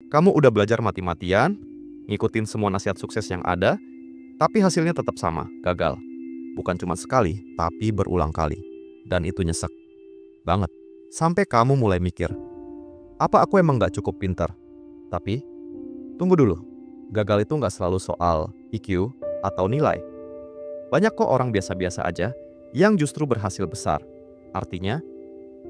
Kamu udah belajar mati-matian, ngikutin semua nasihat sukses yang ada, tapi hasilnya tetap sama, gagal. Bukan cuma sekali, tapi berulang kali. Dan itu nyesek banget. Sampai kamu mulai mikir, apa aku emang gak cukup pintar? Tapi, tunggu dulu. Gagal itu gak selalu soal IQ atau nilai. Banyak kok orang biasa-biasa aja yang justru berhasil besar. Artinya,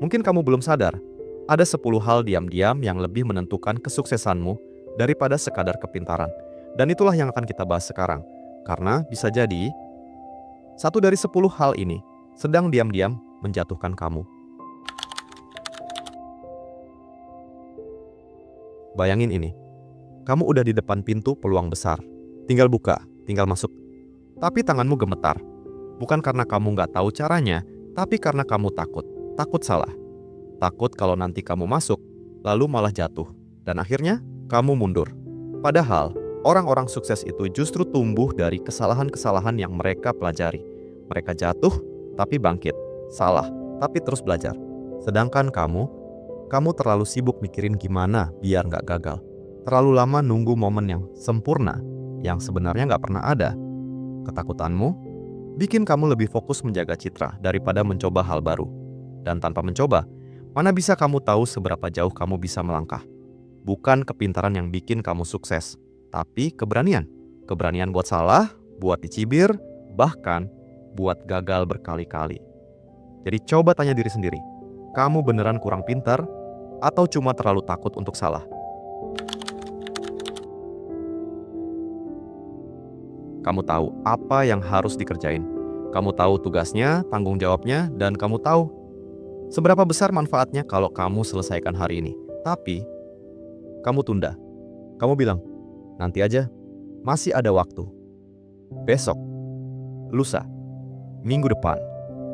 mungkin kamu belum sadar, ada 10 hal diam-diam yang lebih menentukan kesuksesanmu daripada sekadar kepintaran. Dan itulah yang akan kita bahas sekarang. Karena bisa jadi, satu dari 10 hal ini sedang diam-diam menjatuhkan kamu. Bayangin ini, kamu udah di depan pintu peluang besar. Tinggal buka, tinggal masuk. Tapi tanganmu gemetar. Bukan karena kamu nggak tahu caranya, tapi karena kamu takut. Takut salah. Takut kalau nanti kamu masuk, lalu malah jatuh. Dan akhirnya, kamu mundur. Padahal, orang-orang sukses itu justru tumbuh dari kesalahan-kesalahan yang mereka pelajari. Mereka jatuh, tapi bangkit. Salah, tapi terus belajar. Sedangkan kamu terlalu sibuk mikirin gimana biar nggak gagal. Terlalu lama nunggu momen yang sempurna, yang sebenarnya nggak pernah ada. Ketakutanmu bikin kamu lebih fokus menjaga citra daripada mencoba hal baru. Dan tanpa mencoba, mana bisa kamu tahu seberapa jauh kamu bisa melangkah? Bukan kepintaran yang bikin kamu sukses, tapi keberanian. Keberanian buat salah, buat dicibir, bahkan buat gagal berkali-kali. Jadi coba tanya diri sendiri, kamu beneran kurang pintar atau cuma terlalu takut untuk salah? Kamu tahu apa yang harus dikerjain. Kamu tahu tugasnya, tanggung jawabnya, dan kamu tahu seberapa besar manfaatnya kalau kamu selesaikan hari ini. Tapi, kamu tunda. Kamu bilang, nanti aja, masih ada waktu. Besok, lusa, minggu depan.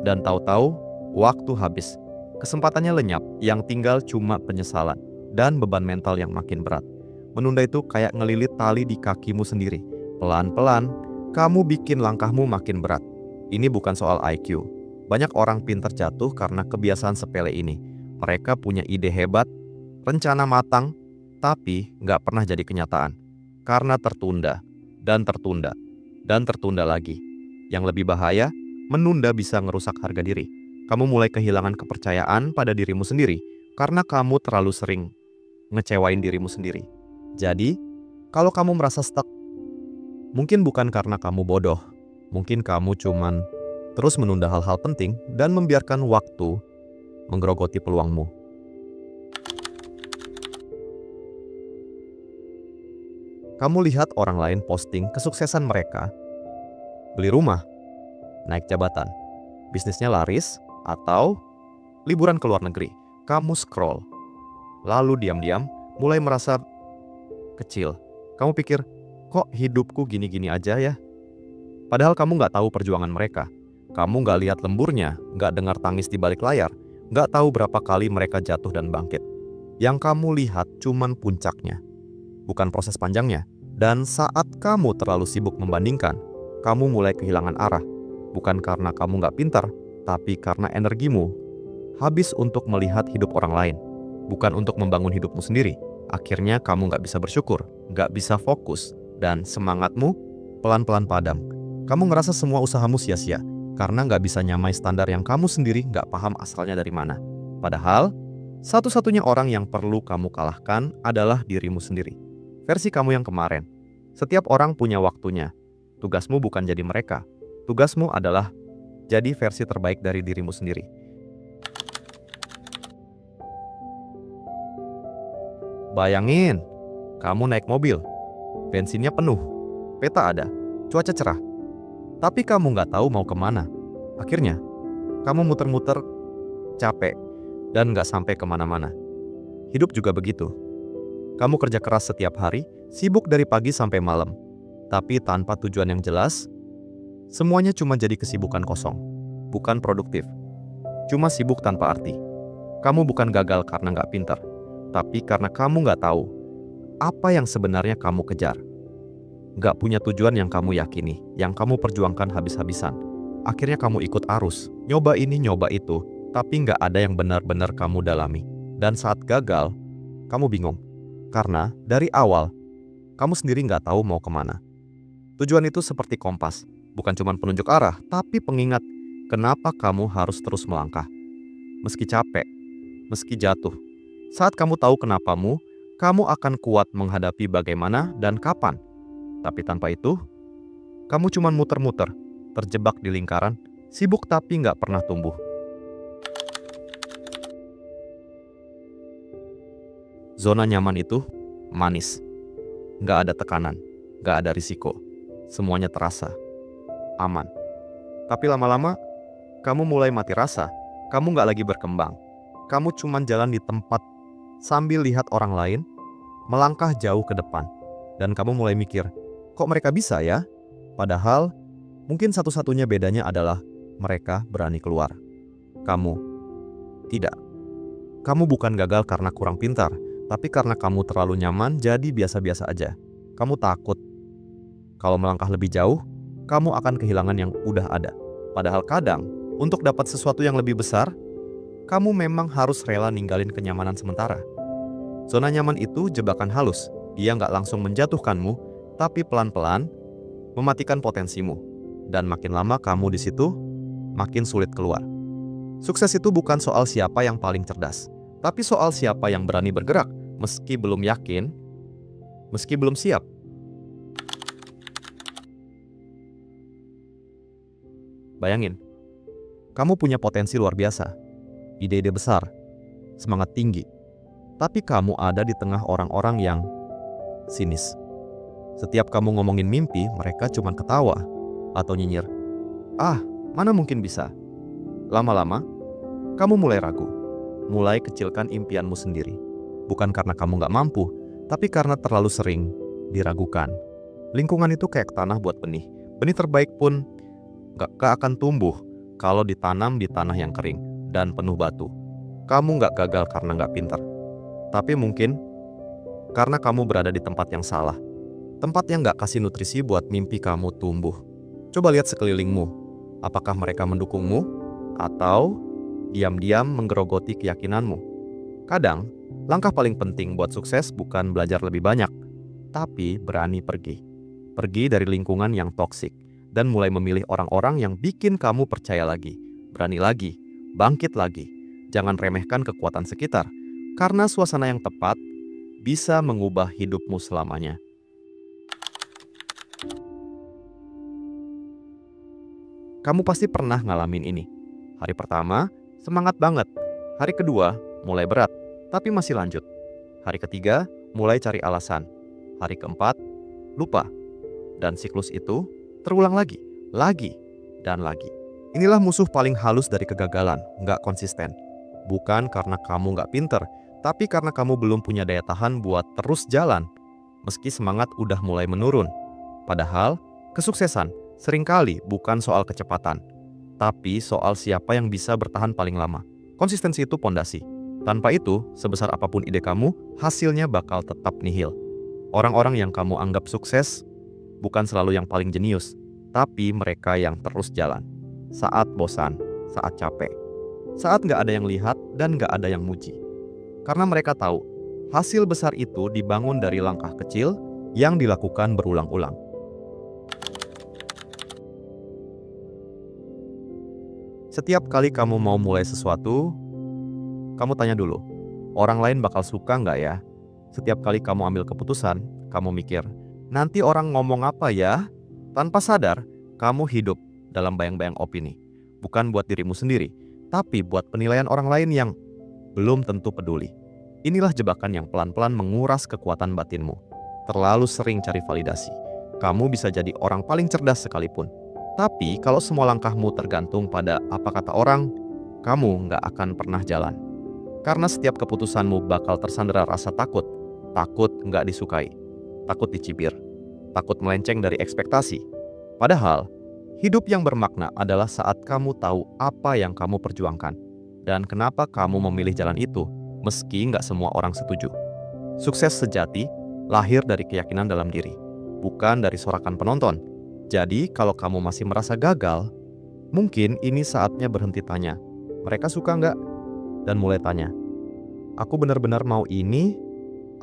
Dan tahu-tahu, waktu habis. Kesempatannya lenyap, yang tinggal cuma penyesalan. Dan beban mental yang makin berat. Menunda itu kayak ngelilit tali di kakimu sendiri. Pelan-pelan, kamu bikin langkahmu makin berat. Ini bukan soal IQ. Banyak orang pintar jatuh karena kebiasaan sepele ini. Mereka punya ide hebat, rencana matang, tapi nggak pernah jadi kenyataan. Karena tertunda, dan tertunda, dan tertunda lagi. Yang lebih bahaya, menunda bisa ngerusak harga diri. Kamu mulai kehilangan kepercayaan pada dirimu sendiri, karena kamu terlalu sering ngecewain dirimu sendiri. Jadi, kalau kamu merasa stuck, mungkin bukan karena kamu bodoh. Mungkin kamu cuman terus menunda hal-hal penting dan membiarkan waktu menggerogoti peluangmu. Kamu lihat orang lain posting kesuksesan mereka, beli rumah, naik jabatan, bisnisnya laris, atau liburan ke luar negeri. Kamu scroll, lalu diam-diam mulai merasa kecil. Kamu pikir, kok hidupku gini-gini aja ya? Padahal kamu nggak tahu perjuangan mereka. Kamu nggak lihat lemburnya, nggak dengar tangis di balik layar, nggak tahu berapa kali mereka jatuh dan bangkit. Yang kamu lihat cuman puncaknya, bukan proses panjangnya. Dan saat kamu terlalu sibuk membandingkan, kamu mulai kehilangan arah. Bukan karena kamu nggak pintar, tapi karena energimu habis untuk melihat hidup orang lain, bukan untuk membangun hidupmu sendiri. Akhirnya kamu nggak bisa bersyukur, nggak bisa fokus, dan semangatmu pelan-pelan padam. Kamu ngerasa semua usahamu sia-sia, karena nggak bisa nyamai standar yang kamu sendiri nggak paham asalnya dari mana. Padahal, satu-satunya orang yang perlu kamu kalahkan adalah dirimu sendiri. Versi kamu yang kemarin. Setiap orang punya waktunya. Tugasmu bukan jadi mereka. Tugasmu adalah jadi versi terbaik dari dirimu sendiri. Bayangin, kamu naik mobil, bensinnya penuh, peta ada, cuaca cerah. Tapi kamu nggak tahu mau kemana. Akhirnya, kamu muter-muter, capek, dan nggak sampai kemana-mana. Hidup juga begitu. Kamu kerja keras setiap hari, sibuk dari pagi sampai malam. Tapi tanpa tujuan yang jelas, semuanya cuma jadi kesibukan kosong. Bukan produktif. Cuma sibuk tanpa arti. Kamu bukan gagal karena nggak pintar, tapi karena kamu nggak tahu apa yang sebenarnya kamu kejar. Nggak punya tujuan yang kamu yakini, yang kamu perjuangkan habis-habisan. Akhirnya kamu ikut arus, nyoba ini, nyoba itu, tapi nggak ada yang benar-benar kamu dalami. Dan saat gagal, kamu bingung. Karena dari awal, kamu sendiri nggak tahu mau kemana. Tujuan itu seperti kompas, bukan cuma penunjuk arah, tapi pengingat kenapa kamu harus terus melangkah. Meski capek, meski jatuh. Saat kamu tahu kenapamu, kamu akan kuat menghadapi bagaimana dan kapan. Tapi tanpa itu, kamu cuma muter-muter, terjebak di lingkaran, sibuk tapi nggak pernah tumbuh. Zona nyaman itu manis. Nggak ada tekanan, nggak ada risiko. Semuanya terasa aman. Tapi lama-lama, kamu mulai mati rasa. Kamu nggak lagi berkembang. Kamu cuma jalan di tempat sambil lihat orang lain melangkah jauh ke depan. Dan kamu mulai mikir, kok mereka bisa ya? Padahal, mungkin satu-satunya bedanya adalah mereka berani keluar. Kamu tidak. Kamu bukan gagal karena kurang pintar, tapi karena kamu terlalu nyaman jadi biasa-biasa aja. Kamu takut kalau melangkah lebih jauh, kamu akan kehilangan yang udah ada. Padahal kadang, untuk dapat sesuatu yang lebih besar, kamu memang harus rela ninggalin kenyamanan sementara. Zona nyaman itu jebakan halus. Dia nggak langsung menjatuhkanmu, tapi pelan-pelan mematikan potensimu. Dan makin lama kamu di situ, makin sulit keluar. Sukses itu bukan soal siapa yang paling cerdas, tapi soal siapa yang berani bergerak, meski belum yakin, meski belum siap. Bayangin, kamu punya potensi luar biasa, ide-ide besar, semangat tinggi, tapi kamu ada di tengah orang-orang yang sinis. Setiap kamu ngomongin mimpi, mereka cuma ketawa atau nyinyir. Ah, mana mungkin bisa? Lama-lama, kamu mulai ragu, mulai kecilkan impianmu sendiri. Bukan karena kamu nggak mampu, tapi karena terlalu sering diragukan. Lingkungan itu kayak tanah buat benih. Benih terbaik pun nggak akan tumbuh kalau ditanam di tanah yang kering dan penuh batu. Kamu nggak gagal karena nggak pintar, tapi mungkin karena kamu berada di tempat yang salah. Tempat yang nggak kasih nutrisi buat mimpi kamu tumbuh. Coba lihat sekelilingmu. Apakah mereka mendukungmu? Atau diam-diam menggerogoti keyakinanmu? Kadang, langkah paling penting buat sukses bukan belajar lebih banyak, tapi berani pergi. Pergi dari lingkungan yang toksik. Dan mulai memilih orang-orang yang bikin kamu percaya lagi, berani lagi, bangkit lagi. Jangan remehkan kekuatan sekitar, karena suasana yang tepat bisa mengubah hidupmu selamanya. Kamu pasti pernah ngalamin ini. Hari pertama, semangat banget. Hari kedua, mulai berat, tapi masih lanjut. Hari ketiga, mulai cari alasan. Hari keempat, lupa. Dan siklus itu terulang lagi, dan lagi. Inilah musuh paling halus dari kegagalan, nggak konsisten. Bukan karena kamu nggak pinter, tapi karena kamu belum punya daya tahan buat terus jalan, meski semangat udah mulai menurun. Padahal, kesuksesan seringkali bukan soal kecepatan, tapi soal siapa yang bisa bertahan paling lama. Konsistensi itu pondasi. Tanpa itu, sebesar apapun ide kamu, hasilnya bakal tetap nihil. Orang-orang yang kamu anggap sukses bukan selalu yang paling jenius, tapi mereka yang terus jalan. Saat bosan, saat capek, saat nggak ada yang lihat dan nggak ada yang muji. Karena mereka tahu, hasil besar itu dibangun dari langkah kecil yang dilakukan berulang-ulang. Setiap kali kamu mau mulai sesuatu, kamu tanya dulu, orang lain bakal suka nggak ya? Setiap kali kamu ambil keputusan, kamu mikir, nanti orang ngomong apa ya? Tanpa sadar, kamu hidup dalam bayang-bayang opini. Bukan buat dirimu sendiri, tapi buat penilaian orang lain yang belum tentu peduli. Inilah jebakan yang pelan-pelan menguras kekuatan batinmu. Terlalu sering cari validasi. Kamu bisa jadi orang paling cerdas sekalipun. Tapi kalau semua langkahmu tergantung pada apa kata orang, kamu nggak akan pernah jalan. Karena setiap keputusanmu bakal tersandera rasa takut. Takut nggak disukai. Takut dicibir, takut melenceng dari ekspektasi. Padahal, hidup yang bermakna adalah saat kamu tahu apa yang kamu perjuangkan dan kenapa kamu memilih jalan itu, meski nggak semua orang setuju. Sukses sejati lahir dari keyakinan dalam diri, bukan dari sorakan penonton. Jadi, kalau kamu masih merasa gagal, mungkin ini saatnya berhenti tanya, mereka suka nggak? Dan mulai tanya, aku benar-benar mau ini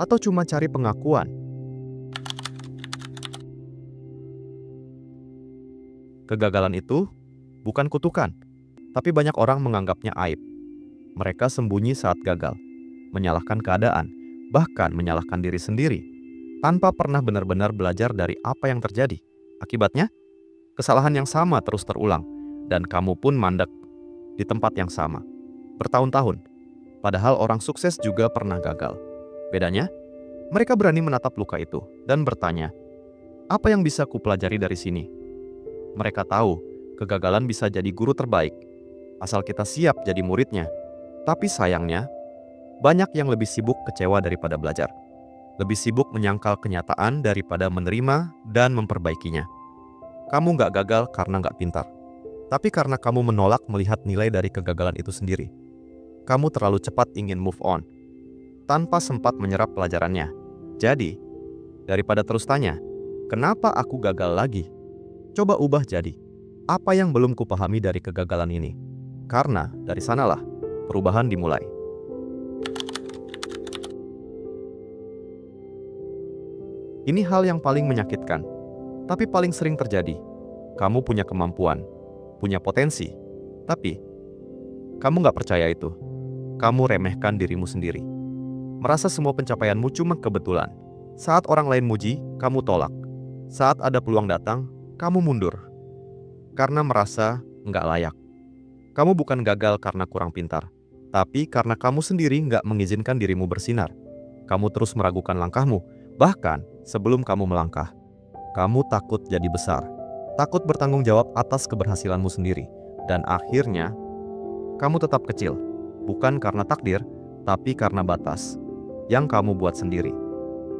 atau cuma cari pengakuan? Kegagalan itu bukan kutukan, tapi banyak orang menganggapnya aib. Mereka sembunyi saat gagal, menyalahkan keadaan, bahkan menyalahkan diri sendiri, tanpa pernah benar-benar belajar dari apa yang terjadi. Akibatnya, kesalahan yang sama terus terulang, dan kamu pun mandek di tempat yang sama bertahun-tahun. Padahal orang sukses juga pernah gagal. Bedanya, mereka berani menatap luka itu dan bertanya, apa yang bisa kupelajari dari sini? Mereka tahu kegagalan bisa jadi guru terbaik, asal kita siap jadi muridnya. Tapi sayangnya, banyak yang lebih sibuk kecewa daripada belajar. Lebih sibuk menyangkal kenyataan daripada menerima dan memperbaikinya. Kamu nggak gagal karena nggak pintar, tapi karena kamu menolak melihat nilai dari kegagalan itu sendiri. Kamu terlalu cepat ingin move on, tanpa sempat menyerap pelajarannya. Jadi, daripada terus tanya, kenapa aku gagal lagi? Coba ubah jadi, apa yang belum kupahami dari kegagalan ini? Karena dari sanalah perubahan dimulai. Ini hal yang paling menyakitkan, tapi paling sering terjadi. Kamu punya kemampuan, punya potensi, tapi kamu nggak percaya itu. Kamu remehkan dirimu sendiri. Merasa semua pencapaianmu cuma kebetulan. Saat orang lain muji, kamu tolak. Saat ada peluang datang, kamu mundur. Karena merasa nggak layak. Kamu bukan gagal karena kurang pintar, tapi karena kamu sendiri nggak mengizinkan dirimu bersinar. Kamu terus meragukan langkahmu, bahkan sebelum kamu melangkah. Kamu takut jadi besar, takut bertanggung jawab atas keberhasilanmu sendiri. Dan akhirnya, kamu tetap kecil. Bukan karena takdir, tapi karena batas yang kamu buat sendiri.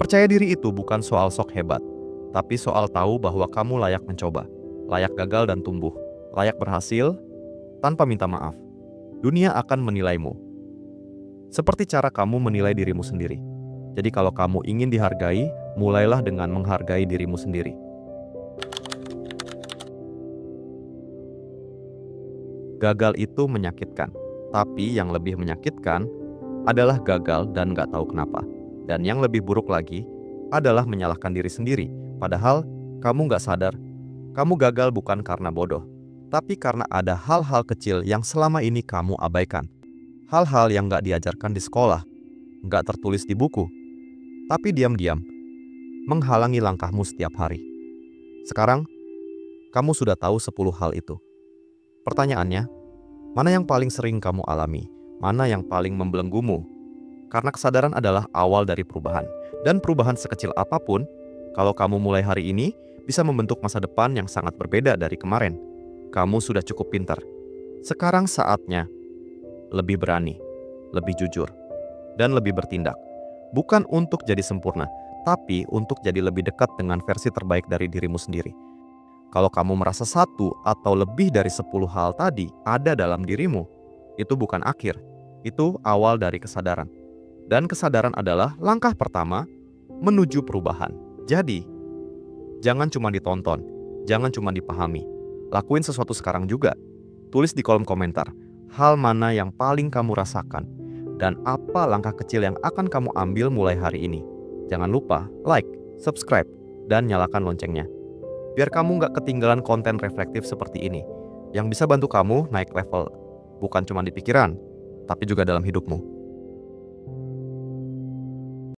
Percaya diri itu bukan soal sok hebat, tapi soal tahu bahwa kamu layak mencoba, layak gagal dan tumbuh, layak berhasil tanpa minta maaf. Dunia akan menilaimu seperti cara kamu menilai dirimu sendiri. Jadi kalau kamu ingin dihargai, mulailah dengan menghargai dirimu sendiri. Gagal itu menyakitkan, tapi yang lebih menyakitkan adalah gagal dan nggak tahu kenapa. Dan yang lebih buruk lagi adalah menyalahkan diri sendiri. Padahal kamu nggak sadar, kamu gagal bukan karena bodoh, tapi karena ada hal-hal kecil yang selama ini kamu abaikan. Hal-hal yang nggak diajarkan di sekolah, nggak tertulis di buku, tapi diam-diam menghalangi langkahmu setiap hari. Sekarang, kamu sudah tahu 10 hal itu. Pertanyaannya, mana yang paling sering kamu alami? Mana yang paling membelenggumu? Karena kesadaran adalah awal dari perubahan. Dan perubahan sekecil apapun, kalau kamu mulai hari ini, bisa membentuk masa depan yang sangat berbeda dari kemarin. Kamu sudah cukup pintar. Sekarang saatnya lebih berani, lebih jujur, dan lebih bertindak. Bukan untuk jadi sempurna, tapi untuk jadi lebih dekat dengan versi terbaik dari dirimu sendiri. Kalau kamu merasa satu atau lebih dari 10 hal tadi ada dalam dirimu, itu bukan akhir, itu awal dari kesadaran. Dan kesadaran adalah langkah pertama menuju perubahan. Jadi, jangan cuma ditonton, jangan cuma dipahami. Lakuin sesuatu sekarang juga. Tulis di kolom komentar, hal mana yang paling kamu rasakan, dan apa langkah kecil yang akan kamu ambil mulai hari ini. Jangan lupa like, subscribe, dan nyalakan loncengnya. Biar kamu nggak ketinggalan konten reflektif seperti ini, yang bisa bantu kamu naik level, bukan cuma di pikiran, tapi juga dalam hidupmu.